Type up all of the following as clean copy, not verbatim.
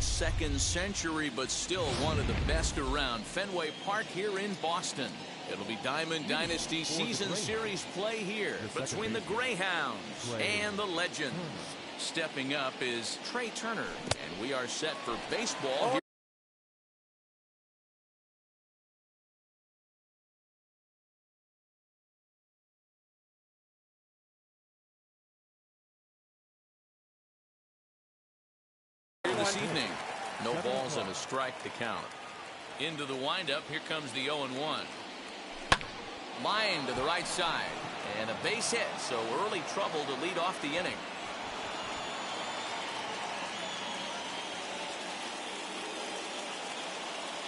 its second century, but still one of the best around. Fenway Park here in Boston. It'll be Diamond Dynasty Season Series play here between the Greyhounds and the Legends. Stepping up is Trey Turner, and we are set for baseball here. This evening. No balls and a strike to count. Into the windup. Here comes the 0-1. Line to the right side. And a base hit. So early trouble to lead off the inning.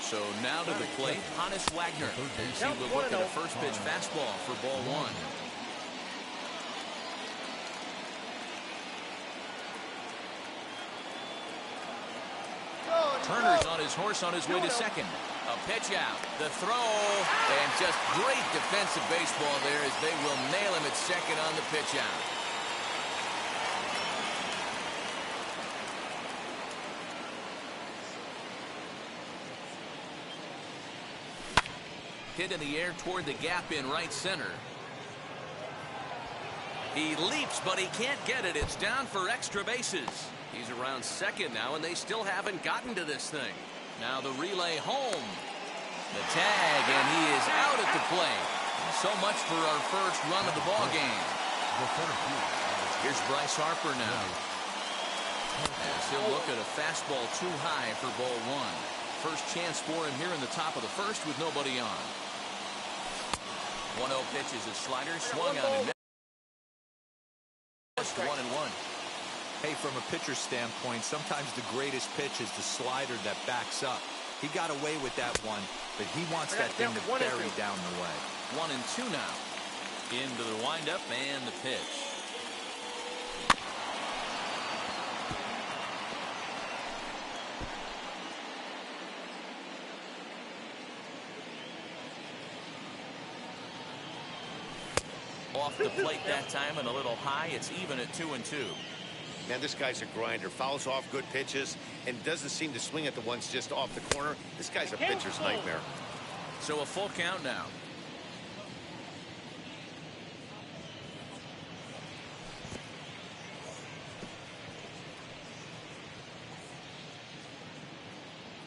So now to the plate, Honus Wagner. As he will look at a first pitch fastball for ball one. Turner's on his horse on his way to second. A pitch out. The throw. And just great defensive baseball there as they will nail him at second on the pitch out. Hit in the air toward the gap in right center. He leaps, but he can't get it. It's down for extra bases. He's around second now, and they still haven't gotten to this thing. Now the relay home. The tag, and he is out at the plate. So much for our first run of the ball game. Here's Bryce Harper now. As he'll look at a fastball too high for ball one. First chance for him here in the top of the first with nobody on. 1-0 pitch is a slider. Swung on and missed. 1-1. Hey, from a pitcher's standpoint, sometimes the greatest pitch is the slider that backs up. He got away with that one, but he wants that thing to bury down the way. 1-2 now. Into the windup and the pitch. Off the plate that time and a little high. It's even at 2-2. Man, this guy's a grinder. Fouls off good pitches and doesn't seem to swing at the ones just off the corner. This guy's a pitcher's nightmare. So a full count now.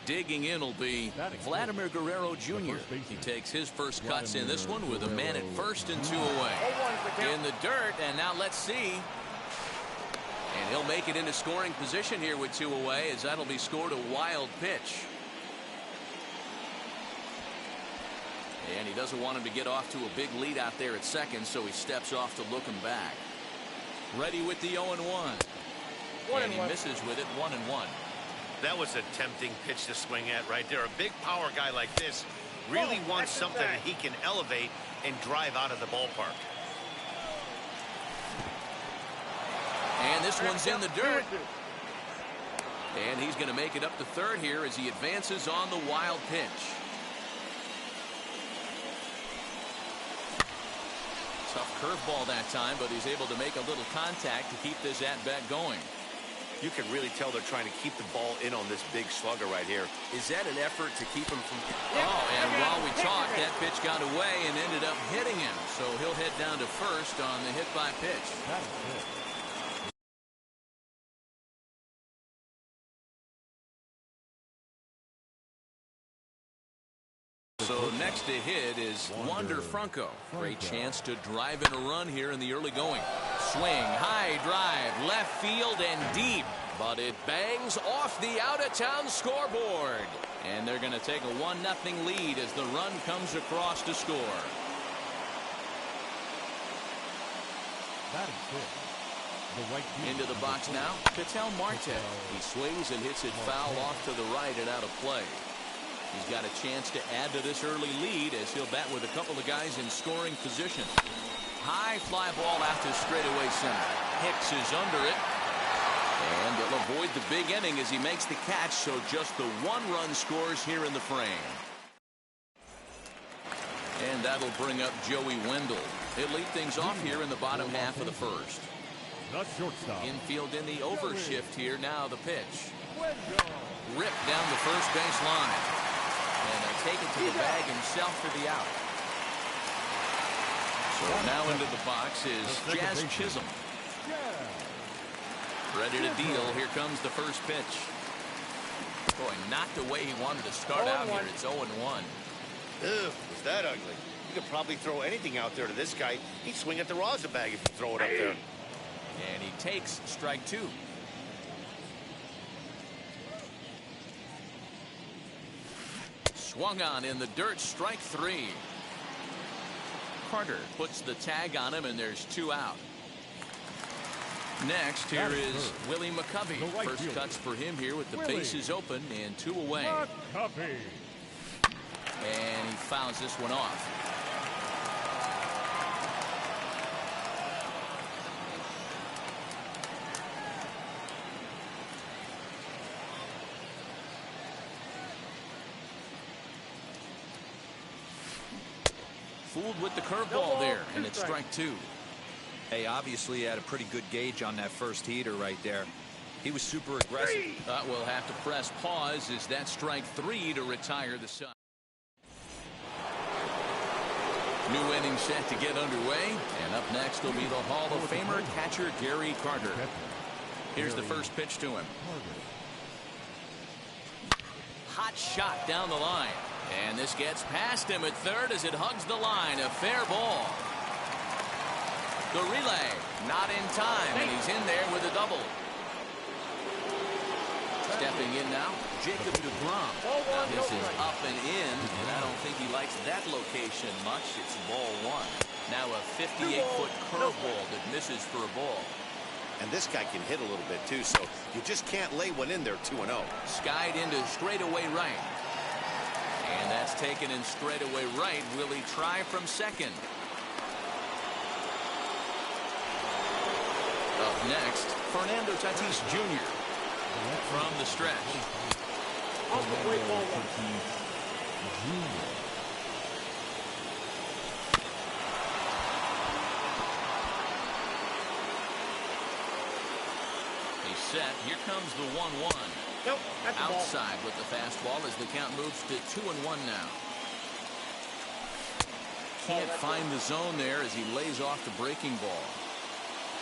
Digging in will be Vladimir Guerrero Jr. He takes his first cuts in this one with a man at first and 2 away. In the dirt, and now let's see. And he'll make it into scoring position here with 2 away, as that'll be scored a wild pitch. And he doesn't want him to get off to a big lead out there at second, so he steps off to look him back. Ready with the 0-1. And he misses with it. 1-1. That was a tempting pitch to swing at right there. A big power guy like this really wants something that he can elevate and drive out of the ballpark. And this one's in the dirt. And he's going to make it up to third here as he advances on the wild pitch. Tough curveball that time, but he's able to make a little contact to keep this at-bat going. You can really tell they're trying to keep the ball in on this big slugger right here. Is that an effort to keep him from... Oh, and while we talked, that pitch got away and ended up hitting him. So he'll head down to first on the hit by pitch. So next to hit is Wander Franco. Great chance to drive in a run here in the early going. Swing, high drive, left field and deep. But it bangs off the out-of-town scoreboard. And they're going to take a 1-0 lead as the run comes across to score. Into the box now, Ketel Marte. He swings and hits it foul off to the right and out of play. He's got a chance to add to this early lead as he'll bat with a couple of guys in scoring position. High fly ball out to straightaway center. Hicks is under it. And they'll avoid the big inning as he makes the catch, so just the 1 run scores here in the frame. And that'll bring up Joey Wendell. He'll lead things off here in the bottom half of the first. Infield in the overshift here. Now the pitch. ripped down the first base line. And they'll take it to the bag himself for the out. So now into the box is Jazz Chisholm. Ready to deal. Here comes the first pitch. Boy, not the way he wanted to start out here. It's 0-1. Ugh, was that ugly? You could probably throw anything out there to this guy. He'd swing at the rosin bag if you throw it up there. And he takes strike 2. Swung on in the dirt, strike 3. Carter puts the tag on him, and there's 2 out. Next, here is Willie McCovey. First cuts for him here with the bases open and 2 away. And he fouls this one off. Fooled with the curveball there, and it's strike 2. Hey, obviously he had a pretty good gauge on that first heater right there. He was super aggressive. We'll have to press pause. Is that strike 3 to retire the side? New inning set to get underway, and up next will be the Hall of Famer catcher Gary Carter. Here's the first pitch to him. Hot shot down the line. And this gets past him at third as it hugs the line. A fair ball. The relay not in time, and he's in there with a double. Stepping in now, Jacob deGrom. Now this is up and in, and I don't think he likes that location much. It's ball 1. Now a 58-foot curveball that misses for a ball. And this guy can hit a little bit too, so you just can't lay one in there 2-0. Skied into straightaway right. And that's taken in straightaway right. Will he try from second? Up next, Fernando Tatis Jr. from the stretch. He's set. Here comes the 1-1. Nope, that's outside with the fastball as the count moves to 2-1 now. Can't find the zone there as he lays off the breaking ball.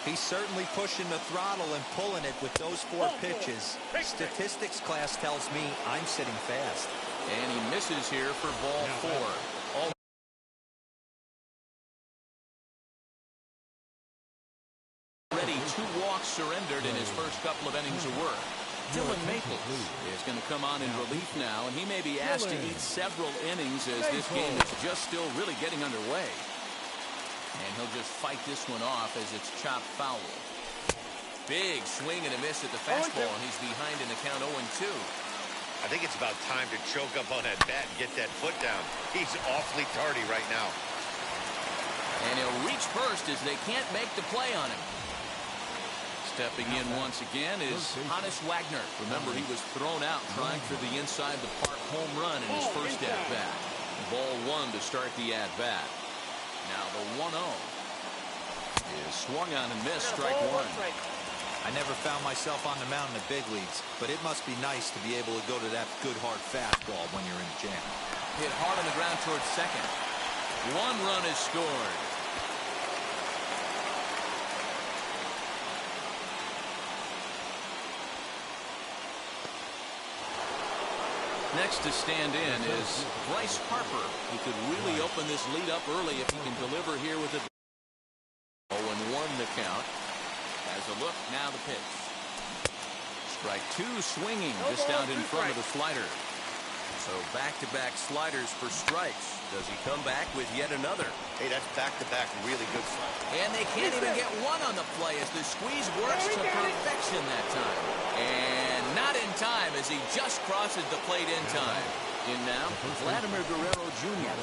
He's certainly pushing the throttle and pulling it with those 4 pitches. Statistics class tells me I'm sitting fast. And he misses here for ball 4. Already 2 walks surrendered in his first couple of innings of work. Dylan Maples is going to come on in relief now, and he may be asked to eat several innings as this game is just still really getting underway. And he'll just fight this one off as it's chopped foul. Big swing and a miss at the fastball, and he's behind in the count 0-2. I think it's about time to choke up on that bat and get that foot down. He's awfully tardy right now. And he'll reach first as they can't make the play on him. Stepping in once again is Honus Wagner. Remember, he was thrown out trying for the inside the park home run in his first at-bat. Ball 1 to start the at-bat. Now the 1-0 is swung on and missed, strike 1. I never found myself on the mound in the big leagues, but it must be nice to be able to go to that good hard fastball when you're in a jam. Hit hard on the ground towards second. 1 run is scored. Next to stand in is Bryce Harper. He could really open this lead up early if he can deliver here with it. 0-1 the count. As a look, now the pitch. Strike 2 swinging just out in front of the slider. So back-to-back sliders for strikes. Does he come back with yet another? Hey, that's back-to-back really good sliders. And they can't even get one on the play as the squeeze works to perfection that time. And not in time as he just crosses the plate in time. In now, Vladimir Guerrero Jr.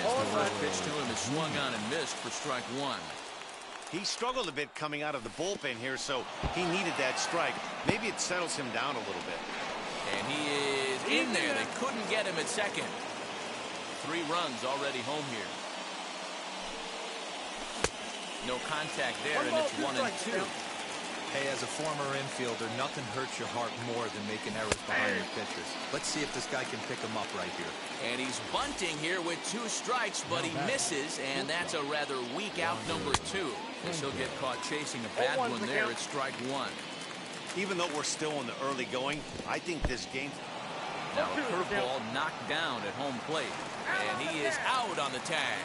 As the first pitch to him is swung on and missed for strike 1. He struggled a bit coming out of the bullpen here, so he needed that strike. Maybe it settles him down a little bit. And he is in there. They couldn't get him at second. 3 runs already home here. No contact there, and it's 1-2. Hey, as a former infielder, nothing hurts your heart more than making errors behind your pitchers. Let's see if this guy can pick them up right here. And he's bunting here with 2 strikes, but he misses, and that's a rather weak out number 2. Guess he'll get caught chasing a bad one there at strike 1. Even though we're still in the early going, I think this game... Now a curveball knocked down at home plate, and he is out on the tag.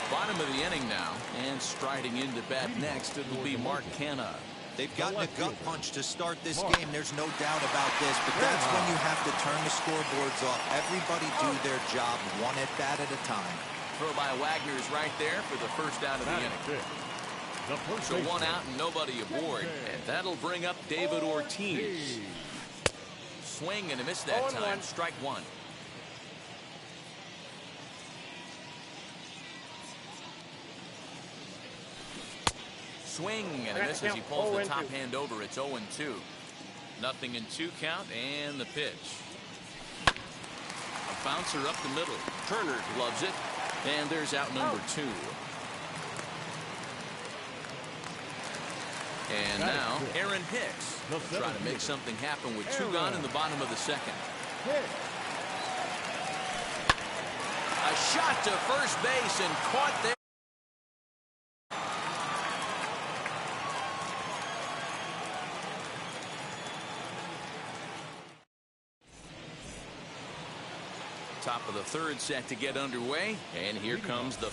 Bottom of the inning now, and striding into bat next, it will be Mark Canha. They've gotten a gut punch to start this game. There's no doubt about this, but that's when you have to turn the scoreboards off. Everybody do their job one at bat at a time. Throw by Wagner's right there for the first out of the inning. So 1 out and nobody aboard, and that'll bring up David Ortiz. Swing and a miss that time. Strike 1. Swing and a miss as he pulls the top hand over. It's 0-2. 0-2 count, and the pitch. A bouncer up the middle. Turner loves it, and there's out number 2. And now Aaron Hicks trying to make something happen with 2 gone in the bottom of the second. A shot to first base and caught there. Top of the third set to get underway, and here comes the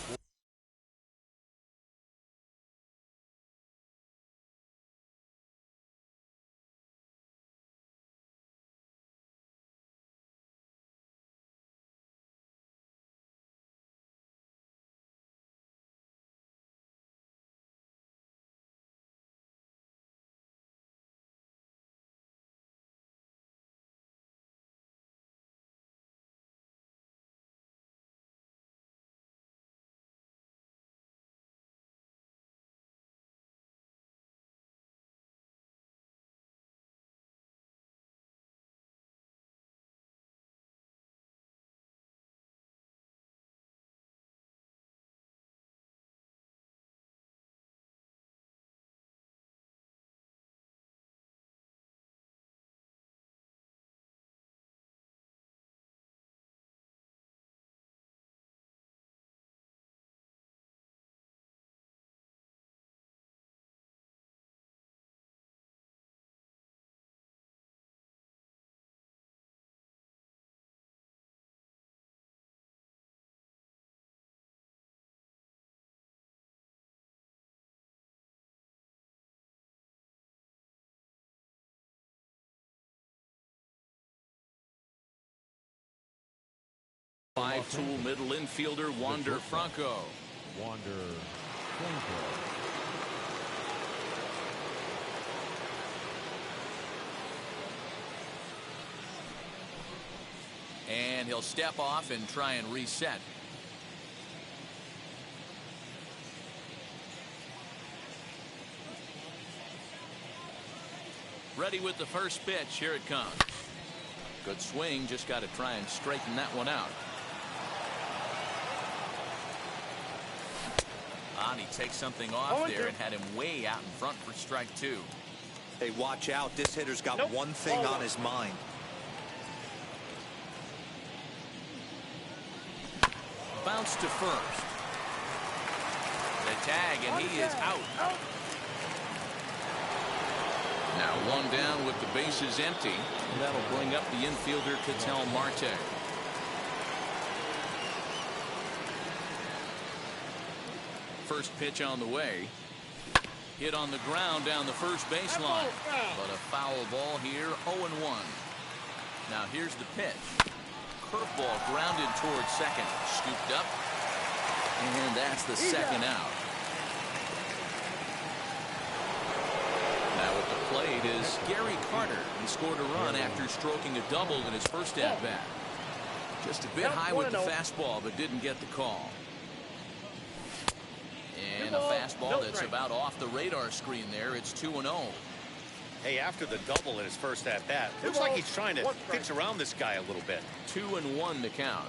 five-tool middle infielder Wander Franco. And he'll step off and try and reset. Ready with the first pitch. Here it comes. Good swing. Just got to try and straighten that one out. And he takes something off there and had him way out in front for strike 2. Hey, watch out. This hitter's got one thing on his mind. Bounce to first. The tag, and he is out. Now 1 down with the bases empty. And that'll bring up the infielder Ketel Marte. First pitch on the way. Hit on the ground down the first baseline. But a foul ball here, 0-1. Now here's the pitch. Curveball grounded towards second. Scooped up. And that's the second out. Now at the plate is Gary Carter. He scored a run after stroking a double in his first at-bat. Just a bit high with the fastball, but didn't get the call. And a fastball that's about off the radar screen there. It's 2-0. Hey, after the double in his first at-bat, looks like he's trying to pitch around this guy a little bit. 2-1 to count.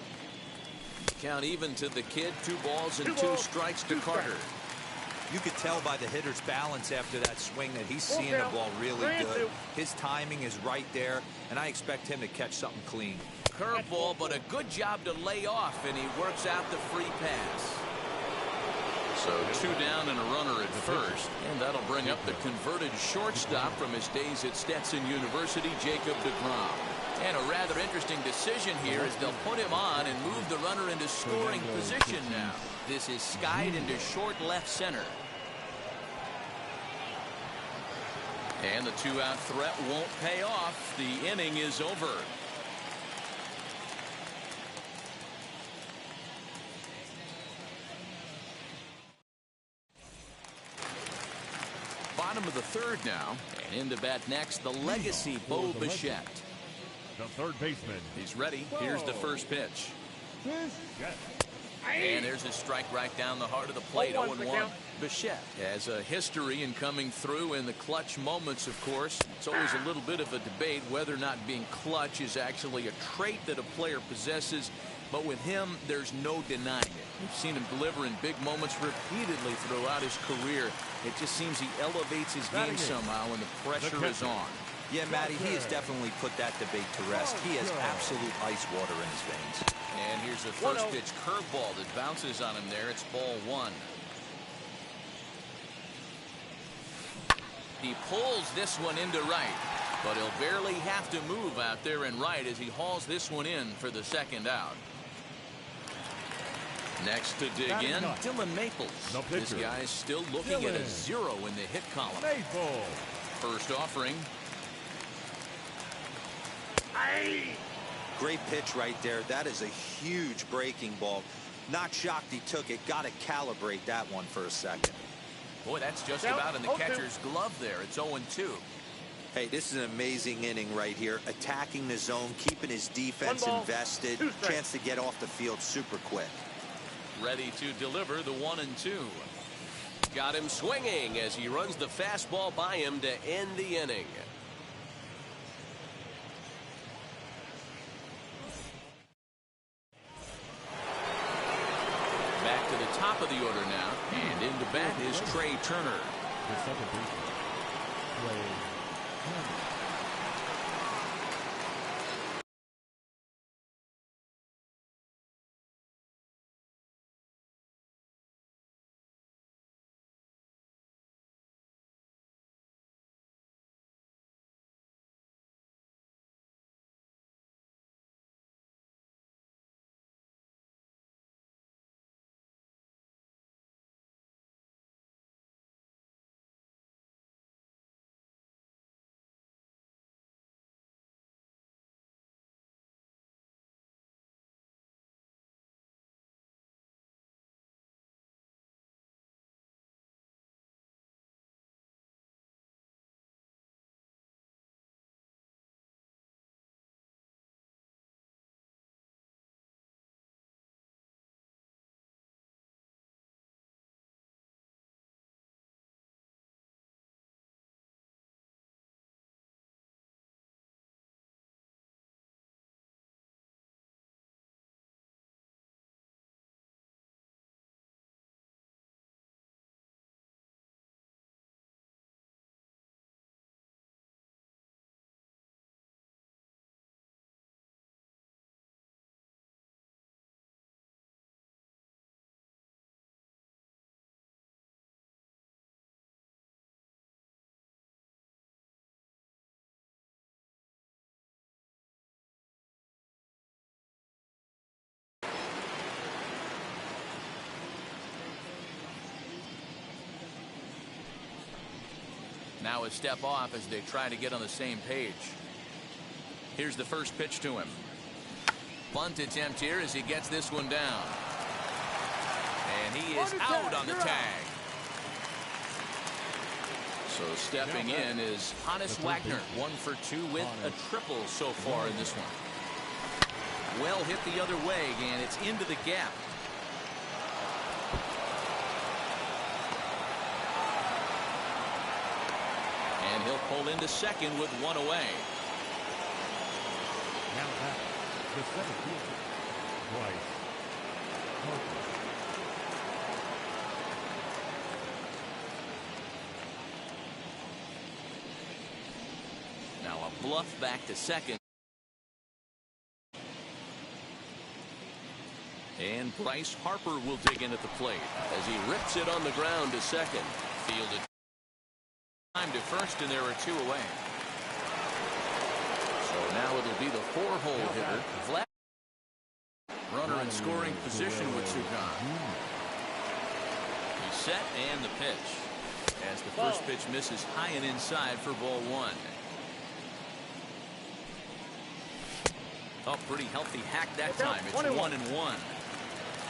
Count even to the kid. 2 balls and 2 strikes to Carter. You could tell by the hitter's balance after that swing that he's seeing the ball really good. His timing is right there, and I expect him to catch something clean. Curveball, but a good job to lay off, and he works out the free pass. So 2 down and a runner at first, and that'll bring up the converted shortstop from his days at Stetson University, Jacob deGrom. And a rather interesting decision here as they'll put him on and move the runner into scoring position now. This is skied into short left center. And the 2-out threat won't pay off. The inning is over. Bottom of the 3rd now, and in to bat next, the legacy Bo Bichette. The third baseman. He's ready. Here's the first pitch. And there's a strike right down the heart of the plate. 0-1. Bichette has a history in coming through in the clutch moments, of course. It's always a little bit of a debate whether or not being clutch is actually a trait that a player possesses. But with him, there's no denying it. We've seen him deliver in big moments repeatedly throughout his career. It just seems he elevates his game somehow when the pressure is on. Yeah, Matty, he has definitely put that debate to rest. He has absolute ice water in his veins. And here's the first pitch curveball that bounces on him there. It's ball 1. He pulls this one into right, but he'll barely have to move out there in right as he hauls this one in for the 2nd out. Next to dig in, Dylan Maples. This guy's still looking at a 0 in the hit column. First offering. Great pitch right there. That is a huge breaking ball. Not shocked he took it. Got to calibrate that one for a second. Boy, that's just about in the catcher's glove there. It's 0-2. Hey, this is an amazing inning right here. Attacking the zone, keeping his defense invested. Chance to get off the field super quick. Ready to deliver the 1-2. Got him swinging as he runs the fastball by him to end the inning. Back to the top of the order now, and in to bat is Trey Turner. The second baseman. Trey Turner. Now a step off as they try to get on the same page. Here's the first pitch to him. Bunt attempt here as he gets this one down. And he is out on the tag. So stepping in is Honus Wagner. 1 for 2 with a triple so far in this one. Well hit the other way, and it's into the gap. And he'll pull into second with 1 away. Now back, the seventh fielder, Bryce Harper. Bluff back to second. And Bryce Harper will dig in at the plate as he rips it on the ground to second. Fielded time to first, and there are 2 away. So now it'll be the 4-hole hitter. Vlad, runner in scoring position with Sugan. He's set, and the pitch. As the first pitch misses high and inside for ball 1. Oh, pretty healthy hack that time. It's 1-1.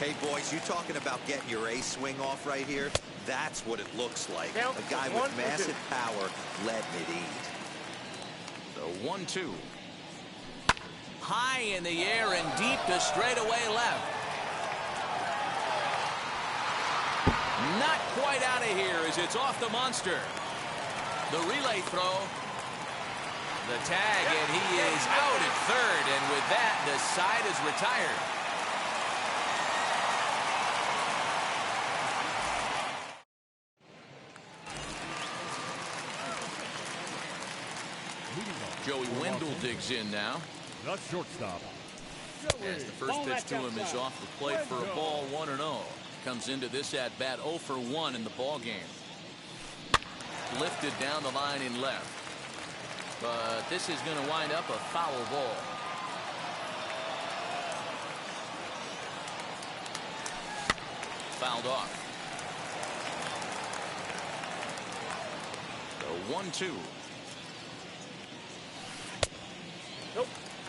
Hey, boys, you talking about getting your ace swing off right here? That's what it looks like. A guy with massive power letting it eat. The 1-2. High in the air and deep to straightaway left. Not quite out of here as it's off the monster. The relay throw. The tag, and he is out at third, and with that, the side is retired. Joey Wendell digs in now. The shortstop. As the first pitch to him is off the plate for a ball, 1-0. Comes into this at bat 0 for 1 in the ball game. Lifted down the line in left. But this is going to wind up a foul ball. Fouled off. The 1-2.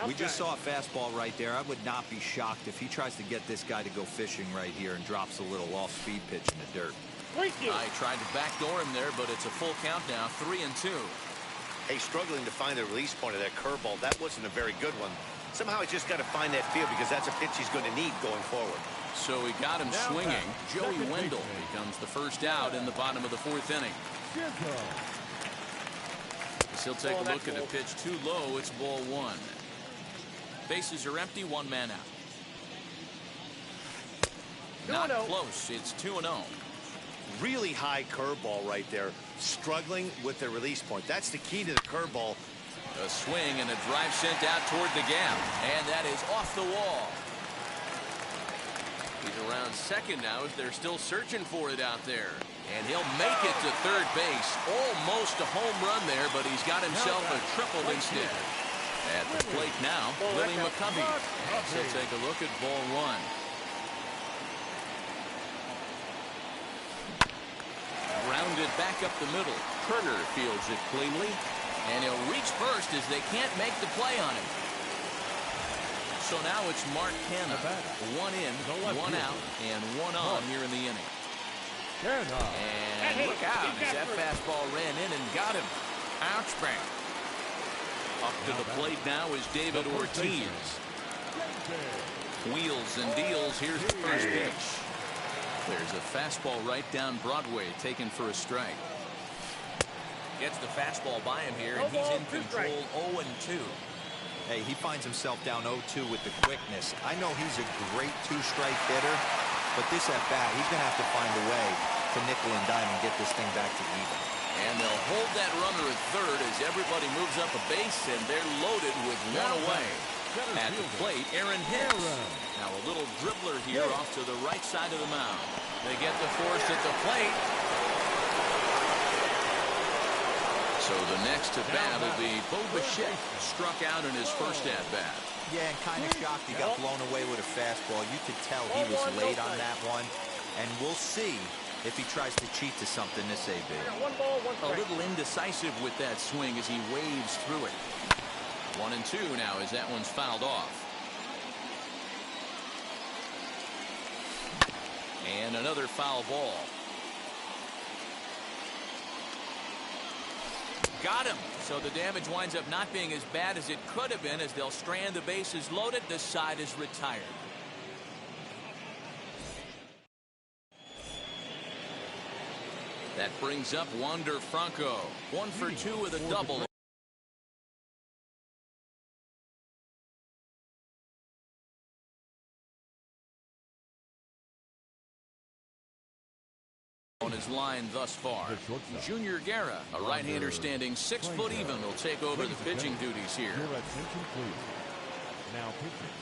We just saw a fastball right there. I would not be shocked if he tries to get this guy to go fishing right here and drops a little off-speed pitch in the dirt. I tried to backdoor him there, but it's a full count now, 3-2. Hey, struggling to find the release point of that curveball. That wasn't a very good one. Somehow he's just got to find that feel because that's a pitch he's going to need going forward. So he got him swinging. Joey Wendell becomes the first out in the bottom of the 4th inning. He'll take a look at a pitch too low. It's ball 1. Bases are empty, 1 man out. Not close. It's 2-0. Really high curveball right there. Struggling with the release point. That's the key to the curveball. A swing and a drive sent out toward the gap. And that is off the wall. He's around second now as they're still searching for it out there. And he'll make it to third base. Almost a home run there, but he's got himself a triple instead. At the plate now, Willie McCovey. He'll take a look at ball 1. Grounded back up the middle. Kerner fields it cleanly. And he'll reach first as they can't make the play on him. So now it's Mark Canha. 1 in, 1 out, and 1 on here in the inning. And look out as that fastball ran in and got him. Ouch bang. Up to the plate now is David Ortiz. Wheels and deals. Here's the first pitch. There's a fastball right down Broadway taken for a strike. Gets the fastball by him here, and he's in control 0-2. Hey, he finds himself down 0-2 with the quickness. I know he's a great 2-strike hitter, but this at bat, he's going to have to find a way to nickel and dime and get this thing back to even. And they'll hold that runner at third as everybody moves up a base, and they're loaded with 1 away. At the plate, Aaron Hicks. Now a little dribbler here off to the right side of the mound. They get the force at the plate. So the next at bat will be Bo Bichette, struck out in his first at bat. Yeah, and kind of shocked he got blown away with a fastball. You could tell he was late on that one, and we'll see if he tries to cheat to something this AB. A little indecisive with that swing as he waves through it. 1-2 now as that one's fouled off. And another foul ball. Got him. So the damage winds up not being as bad as it could have been as they'll strand the bases loaded. This side is retired. That brings up Wander Franco. 1 for 2 with a double. On his line thus far. The shortstop. Junior Guerra, a right-hander standing 6 foot even, will take over the pitching duties here. Your attention, please. Now pitching.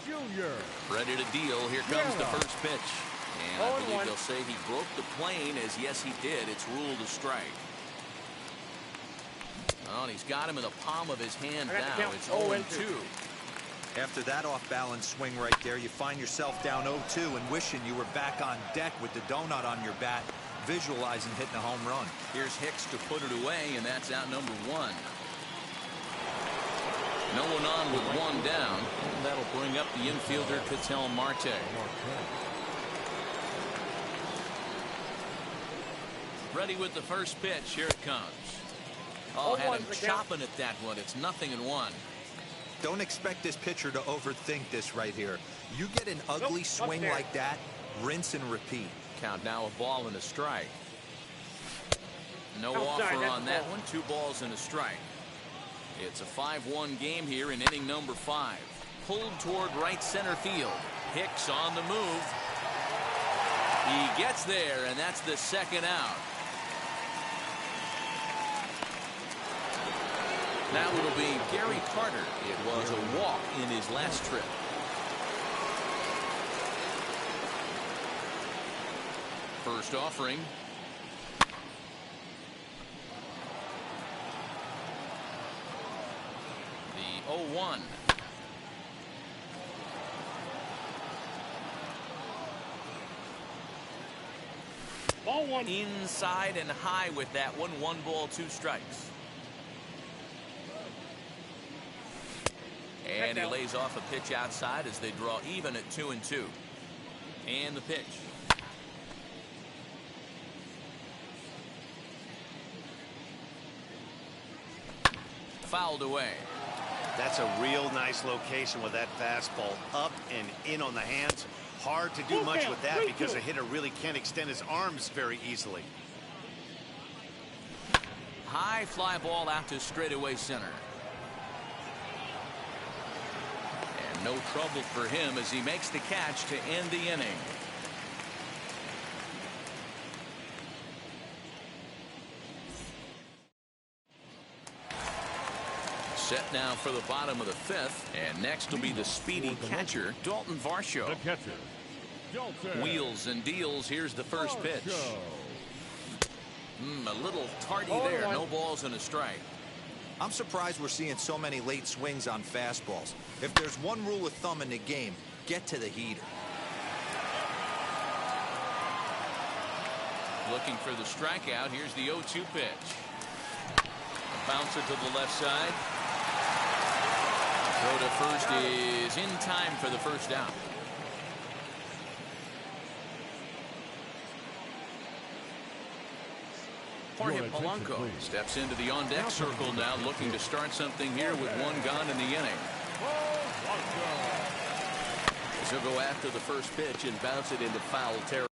Junior. Ready to deal. Here comes the first pitch. And I believe 0-1. they'll say he broke the plane, as yes, he did. It's ruled a strike. Oh, and he's got him in the palm of his hand I got the now. count. It's 0-2. 0-2. After that off-balance swing right there, you find yourself down 0-2 and wishing you were back on deck with the donut on your bat, visualizing hitting a home run. Here's Hicks to put it away, and that's out number 1. No one on with one down. And that'll bring up the infielder, Ketel Marte. Ready with the first pitch. Here it comes. Oh, had him chopping at that one. It's 0-1. Don't expect this pitcher to overthink this right here. You get an ugly swing there. like that, rinse and repeat. Count now, a ball and a strike. No Outside, offer that's on that ball. one. 2 balls and a strike. It's a 5-1 game here in inning number 5. Pulled toward right center field. Hicks on the move. He gets there, and that's the second out. Now it'll be Gary Carter. It was a walk in his last trip. First offering. The 0-1. Ball 1. Inside and high with that one. 1 ball, 2 strikes. And he lays off a pitch outside as they draw even at 2-2. And the pitch. Fouled away. That's a real nice location with that fastball up and in on the hands. Hard to do much with that because a hitter really can't extend his arms very easily. High fly ball out to straightaway center. And no trouble for him as he makes the catch to end the inning. Set now for the bottom of the 5th, and next will be the speedy catcher, Dalton Varsho. The catcher, Dalton Wheels and deals. Here's the first pitch. Varsho. A little tardy there. No balls and a strike. I'm surprised we're seeing so many late swings on fastballs. If there's one rule of thumb in the game, get to the heater. Looking for the strikeout. Here's the 0-2 pitch. Bounce it to the left side. Throw to first is in time for the first down. Jorge Your attention, Polanco please. steps into the on-deck circle now, looking to start something here with 1 gone in the inning. He'll go after the first pitch and bounce it into foul territory.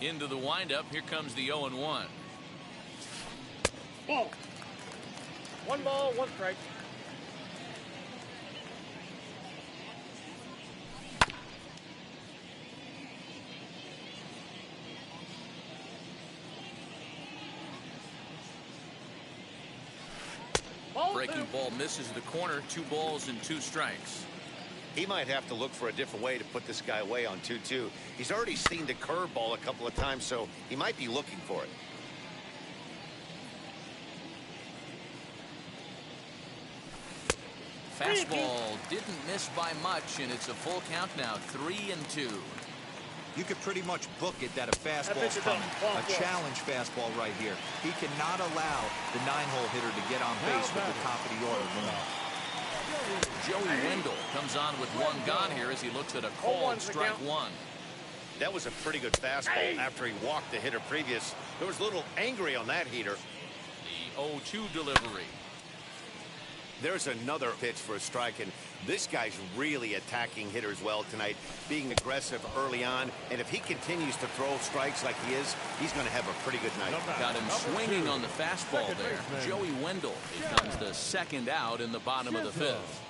Into the windup. Here comes the 0-1. Ball. 1 ball, 1 strike. Ball Breaking 2. ball misses the corner. 2 balls and 2 strikes. He might have to look for a different way to put this guy away on 2-2. He's already seen the curveball a couple of times, so he might be looking for it. Fastball didn't miss by much, and it's a full count now. 3-2. You could pretty much book it that a fastball's pitch is coming. up. Ball A 4. challenge fastball right here. He cannot allow the 9-hole hitter to get on base with the top of the order. Joey Wendell comes on with 1 gone here as he looks at a called 0-1's the strike count. 1. That was a pretty good fastball after he walked the hitter previous. There was a little angry on that heater. The 0-2 delivery. There's another pitch for a strike, and this guy's really attacking hitters well tonight, being aggressive early on. And if he continues to throw strikes like he is, he's going to have a pretty good night. Got him swinging on the fastball there. Joey Wendell becomes the second out in the bottom of the fifth.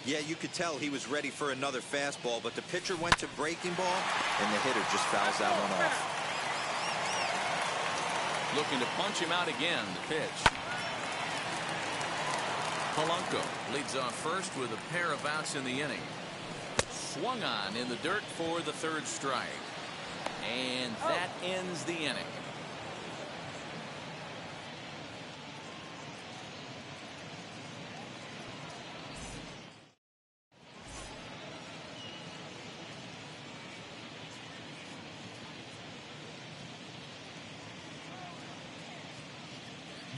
Yeah, you could tell he was ready for another fastball, but the pitcher went to breaking ball, and the hitter just fouls that one off. Looking to punch him out again. The pitch. Polanco leads off first with a pair of outs in the inning. Swung on in the dirt for the third strike. And that ends the inning.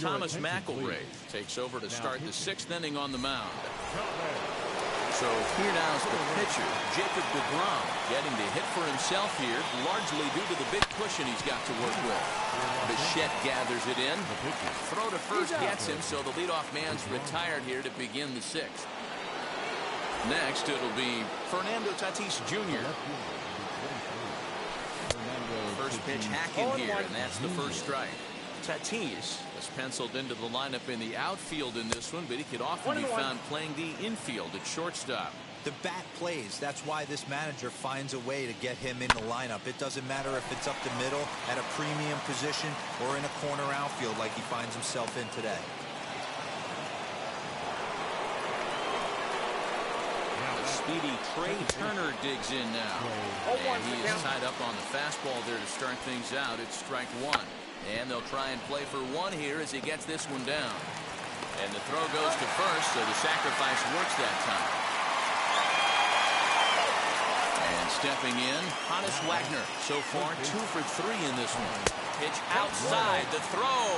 Thomas McElroy takes over to start the sixth inning on the mound. So here now's the pitcher, Jacob deGrom, getting the hit for himself here, largely due to the big cushion he's got to work with. Bichette gathers it in. Throw to first gets him, so the leadoff man's retired here to begin the sixth. Next, it'll be Fernando Tatis Jr. First pitch hacking here, and that's the first strike. Tatis is penciled into the lineup in the outfield in this one, but he could often be found playing the infield at shortstop. The bat plays. That's why this manager finds a way to get him in the lineup. It doesn't matter if it's up the middle at a premium position or in a corner outfield like he finds himself in today. The speedy Trey Turner digs in now. And he is tied up on the fastball there to start things out. It's strike one. And they'll try and play for one here as he gets this one down. And the throw goes to first, so the sacrifice works that time. And stepping in, Honus Wagner. So far, 2 for 3 in this one. Pitch outside, the throw.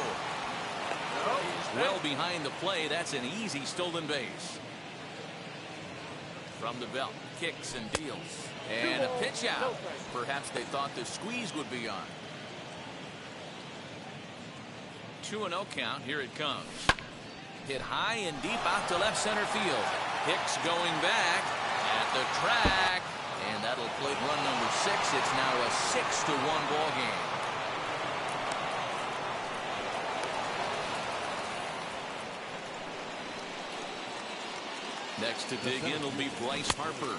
Well behind the play, that's an easy stolen base. From the belt, kicks and deals. And a pitch out. Perhaps they thought the squeeze would be on. 2-0 count. Here it comes. Hit high and deep out to left center field. Hicks going back at the track. And that'll plate run number 6. It's now a 6-1 ball game. Next to dig in will be Bryce Harper,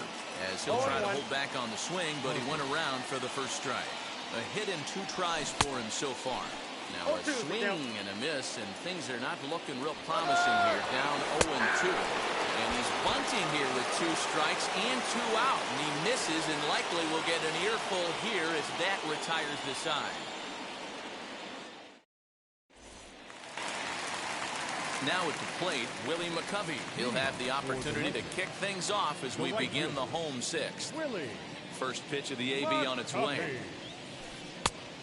as he'll try to hold back on the swing, but he went around for the first strike. A hit and 2 tries for him so far. Now a swing and a miss, and things are not looking real promising here. Down 0-2. And he's bunting here with 2 strikes and 2 out. And he misses and likely will get an earful here as that retires the side. Now at the plate, Willie McCovey. He'll have the opportunity to kick things off as we begin the home sixth. First pitch of the AB on its way.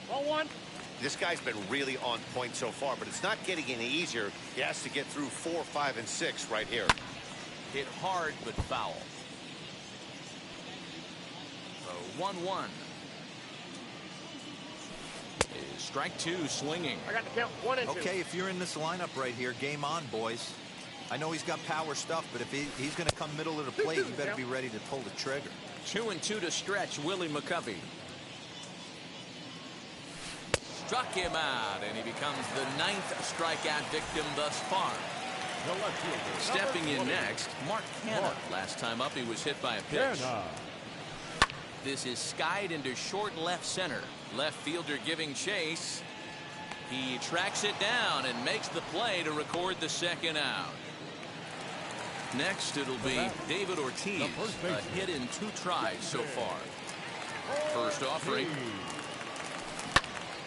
Ball 1. This guy's been really on point so far, but it's not getting any easier. He has to get through 4, 5, and 6 right here. Hit hard but foul. 1-1. Strike 2 swinging. I got the count 1 and 2. Okay, if you're in this lineup right here, game on, boys. I know he's got power stuff, but if he's going to come middle of the plate, you better be ready to pull the trigger. 2-2 to stretch. Willie McCovey. Struck him out, and he becomes the 9th strikeout victim thus far. Stepping in next, Mark Canha. Last time up, he was hit by a pitch. This is skied into short left center. Left fielder giving chase. He tracks it down and makes the play to record the second out. Next, it'll be David Ortiz. A hit in 2 tries so far. First offering.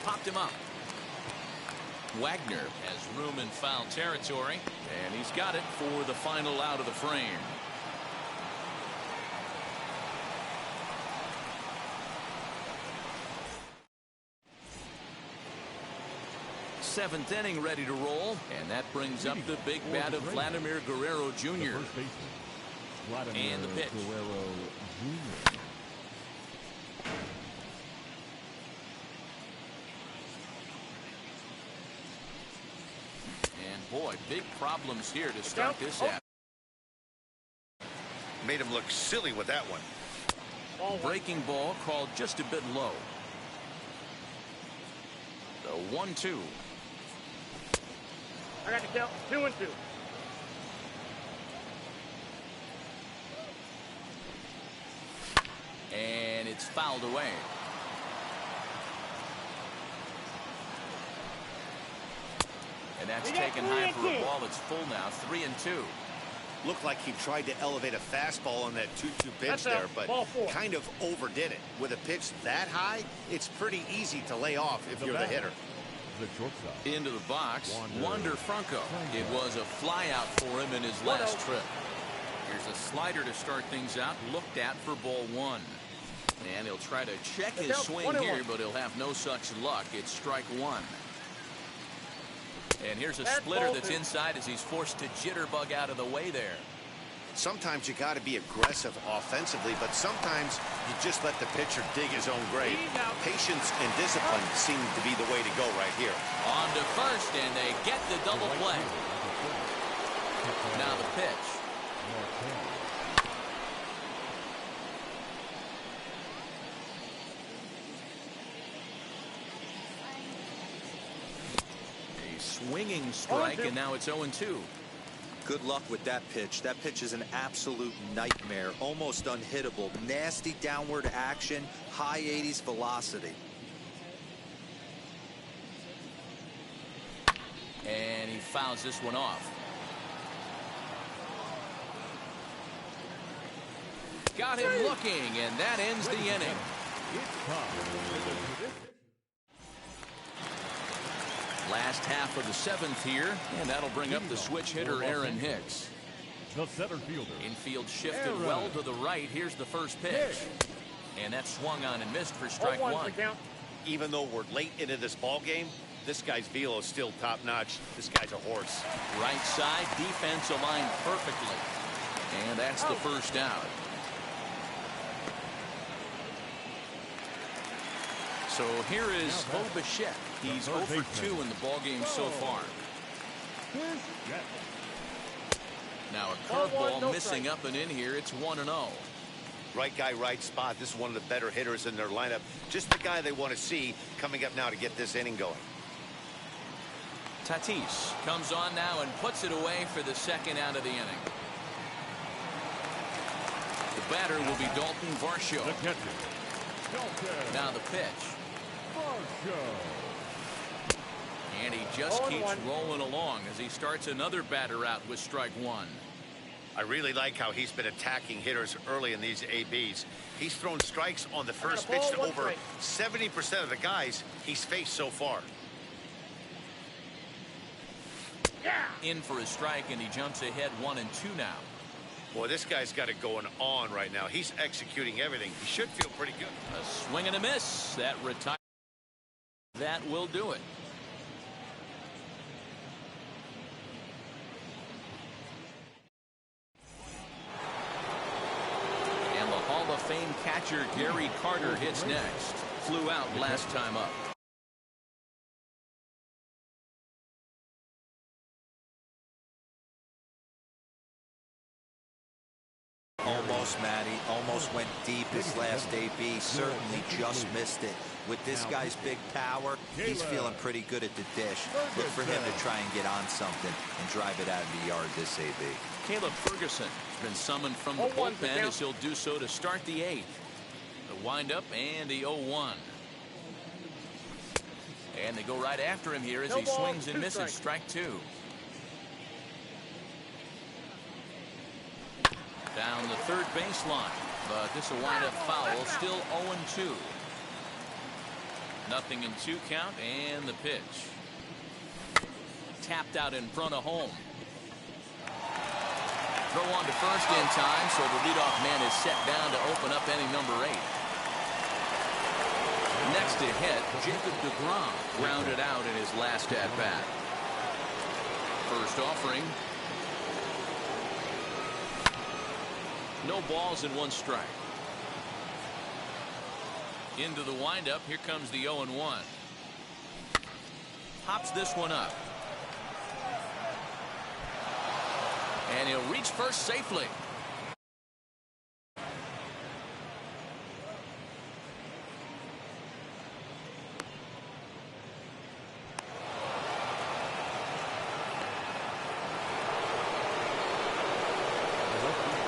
Popped him up. Wagner has room in foul territory, and he's got it for the final out of the frame. 7th inning ready to roll, and that brings up the big bat of Vladimir Guerrero Jr. And the pitch. And boy, Big problems here to start this out. Made him look silly with that one. Breaking ball called just a bit low. The 1-2. I got to count 2-2. And it's fouled away. And that's taken high for a ball. It's full now. 3-2. Looked like he tried to elevate a fastball on that 2-2 pitch there, but kind of overdid it. With a pitch that high, it's pretty easy to lay off if you're the hitter. The shortstop. Into the box, Wander Franco. It was a flyout for him in his last trip. Here's a slider to start things out, looked at for ball 1. And he'll try to check his swing here, but he'll have no such luck. It's strike 1. And here's a splitter that's inside as he's forced to jitterbug out of the way there. Sometimes you got to be aggressive offensively, but sometimes you just let the pitcher dig his own grave. Patience and discipline seem to be the way to go right here. On to first, and they get the double play. Now the pitch. A swinging strike, and now it's 0-2. Good luck with that pitch. That pitch is an absolute nightmare. Almost unhittable. Nasty downward action. High 80s velocity. And he fouls this one off. Got him looking, and that ends the inning. Last half of the 7th here, and that'll bring up the switch hitter Aaron Hicks. The center fielder. Infield shifted well to the right. Here's the first pitch. And that swung on and missed for strike 1. Even though we're late into this ball game, this guy's velo is still top-notch. This guy's a horse. Right side, defense aligned perfectly. And that's the first out. So here is Bo Bichette. He's 0 for 2 in the ballgame so far. Now a curveball missing up and in here. It's 1-0. Right guy, right spot. This is one of the better hitters in their lineup. Just the guy they want to see coming up now to get this inning going. Tatis comes on now and puts it away for the second out of the inning. The batter will be Dalton Varsho. Now the pitch. And he just keeps rolling along as he starts another batter out with strike 1. I really like how he's been attacking hitters early in these ABs. He's thrown strikes on the first pitch to over 70% of the guys he's faced so far. In for a strike, and he jumps ahead 1-2 now. Boy, this guy's got it going on right now. He's executing everything. He should feel pretty good. A swing and a miss. That retires. That will do it. And the Hall of Fame catcher Gary Carter hits next. Flew out last time up. Almost, Matty. Almost went deep his last AB. Certainly just missed it. With this guy's big power, he's feeling pretty good at the dish. Look for him to try and get on something and drive it out of the yard this AB. Caleb Ferguson has been summoned from the bullpen as he'll do so to start the 8th. The windup and the 0-1. And they go right after him here as he swings and misses. Strike 2. Down the third baseline, but this will wind up foul. Still 0-2. 0-2 count, and the pitch. Tapped out in front of home. Throw on to first in time, so the leadoff man is set down to open up inning number 8. Next to hit, Jacob deGrom grounded out in his last at-bat. First offering. No balls and 1 strike. Into the windup. Here comes the 0-1. Pops this one up. And he'll reach first safely.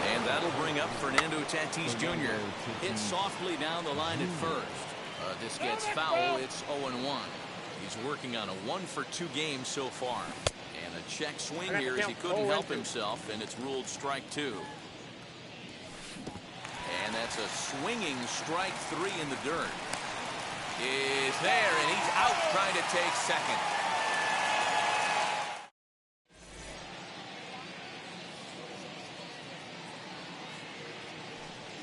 And that'll bring up Fernando Tatis Jr. Hit softly down the line at first. This gets foul. It's 0-1. He's working on a 1-for-2 game so far. And a check swing here as he couldn't help himself, and it's ruled strike 2. And that's a swinging strike 3 in the dirt. Is there, and he's out trying to take second.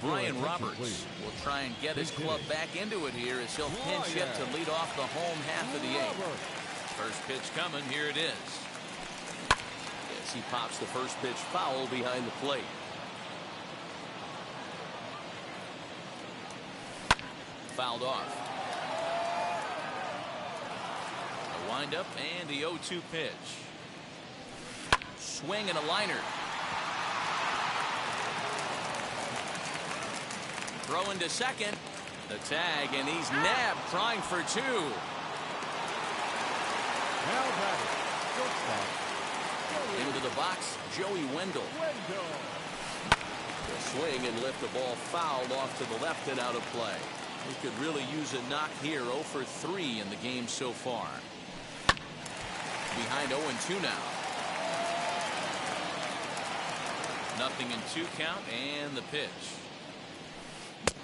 Brian Roberts will try and get his club back into it here as he'll pinch hit to lead off the home half of the 8th. First pitch coming. Here it is. As he pops the first pitch foul behind the plate. Fouled off. A windup and the 0-2 pitch. Swing and a liner. Throwing to second. The tag, and he's nabbed, trying for 2. Into the box, Joey Wendell. The swing and lift the ball fouled off to the left and out of play. He could really use a knock here. 0 for 3 in the game so far. Behind 0-2 now. 0-2 count, and the pitch.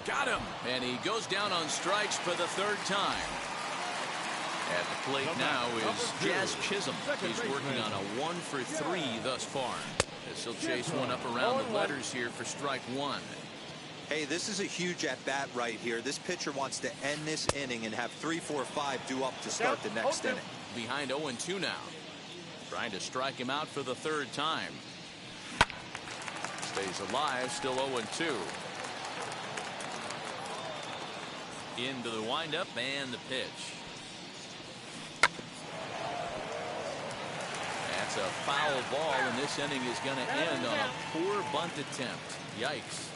Got him, and he goes down on strikes for the 3rd time. At the plate now is Jazz Chisholm. He's working on a 1 for 3 thus far. As he'll chase one up around the letters here for strike 1. Hey, this is a huge at-bat right here. This pitcher wants to end this inning and have 3, 4, 5 due up to start the next inning. Behind 0-2 now. Trying to strike him out for the 3rd time. Stays alive, still 0-2. Into the windup and the pitch. That's a foul ball, and this inning is going to end on a poor bunt attempt. Yikes.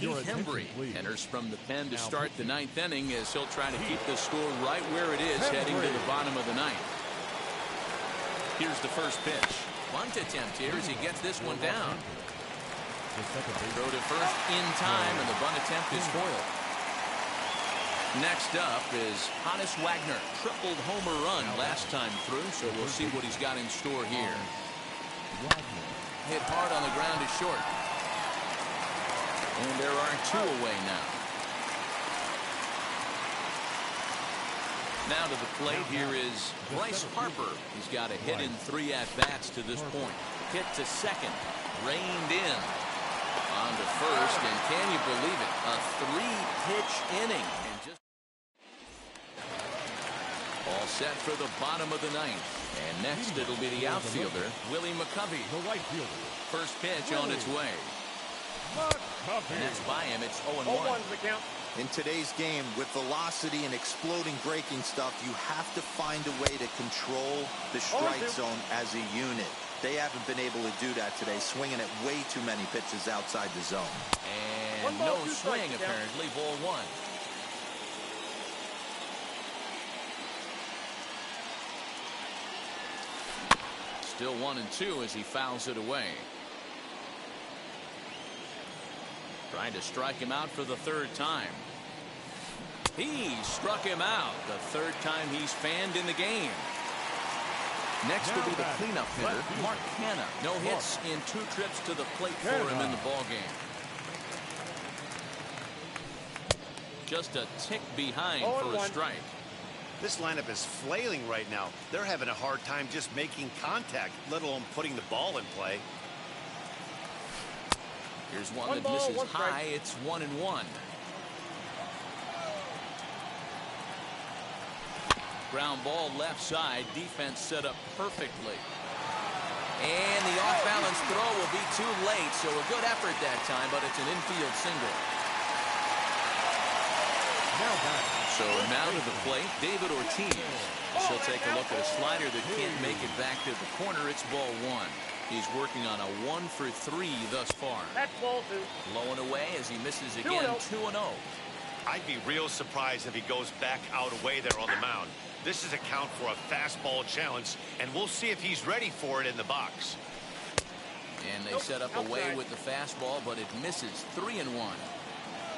Heath Hembree enters from the pen to start the 9th inning as he'll try to keep the score right where it is heading to the bottom of the 9th. Here's the first pitch. Bunt attempt here as he gets this one down. Throw to first in time, and the bunt attempt is foiled. Next up is Honus Wagner. Tripled homer run last time through, so we'll see what he's got in store here. Hit hard on the ground to short. And there are 2 away now. Now to the plate, here is Bryce Harper. He's got a hit in 3 at-bats to this point. Hit to second. Reined in. On to first, and can you believe it? A 3-pitch inning. And just all set for the bottom of the 9th. And next it'll be the outfielder, Willie McCovey. The right fielder. First pitch on its way. And that's by him. It's 0-1. 0-1's the count. In today's game, with velocity and exploding breaking stuff, you have to find a way to control the strike zone as a unit. They haven't been able to do that today, swinging at way too many pitches outside the zone. And no swing, apparently. Ball 1. Still 1-2 as he fouls it away. Trying to strike him out for the 3rd time. He struck him out. The 3rd time he's fanned in the game. Next will be the cleanup hitter, Mark Canha. No hits in 2 trips to the plate for him in the ballgame. Just a tick behind for a strike. This lineup is flailing right now. They're having a hard time just making contact, let alone putting the ball in play. Here's one that misses high. It's 1-1. Ground ball left side. Defense set up perfectly. And the off-balance throw will be too late, so a good effort that time, but it's an infield single. Now batting. So now to the plate, David Ortiz. She'll take a look at a slider that can't make it back to the corner. It's ball one. He's working on a 1-for-3 thus far. That's ball two. Low and away as he misses again. 2-0. I'd be real surprised if he goes back out away there on the mound. This is a count for a fastball challenge, and we'll see if he's ready for it in the box. And they set up away with the fastball, but it misses. 3-1.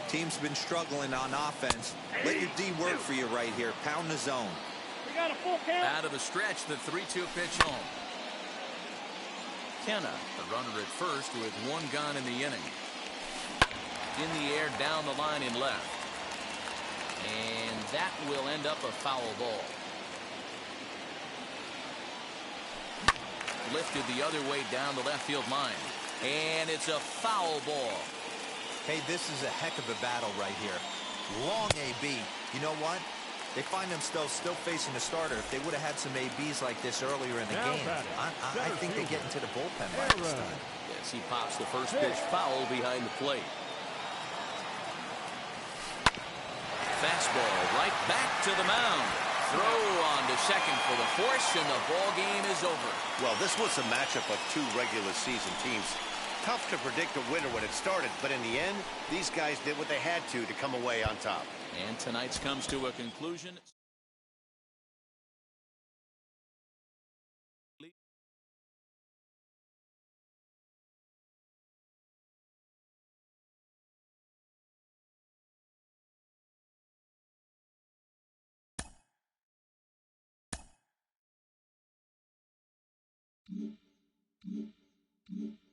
Team's been struggling on offense. Let your D work for you right here. Pound the zone. We got a full count. Out of the stretch, the 3-2 pitch home. Kenna, the runner at first with one gone in the inning. In the air, down the line in left. And that will end up a foul ball. Lifted the other way down the left field line. And it's a foul ball. Hey, this is a heck of a battle right here. Long AB. You know what? They find themselves still facing the starter. If they would have had some ABs like this earlier in the Now game, batting, I think they get into the bullpen by this time. Yes, he pops the first pitch foul behind the plate. Fastball right back to the mound. Throw on to second for the force, and the ball game is over. Well, this was a matchup of two regular season teams. Tough to predict a winner when it started, but in the end, these guys did what they had to come away on top. And tonight's comes to a conclusion. Mm-hmm.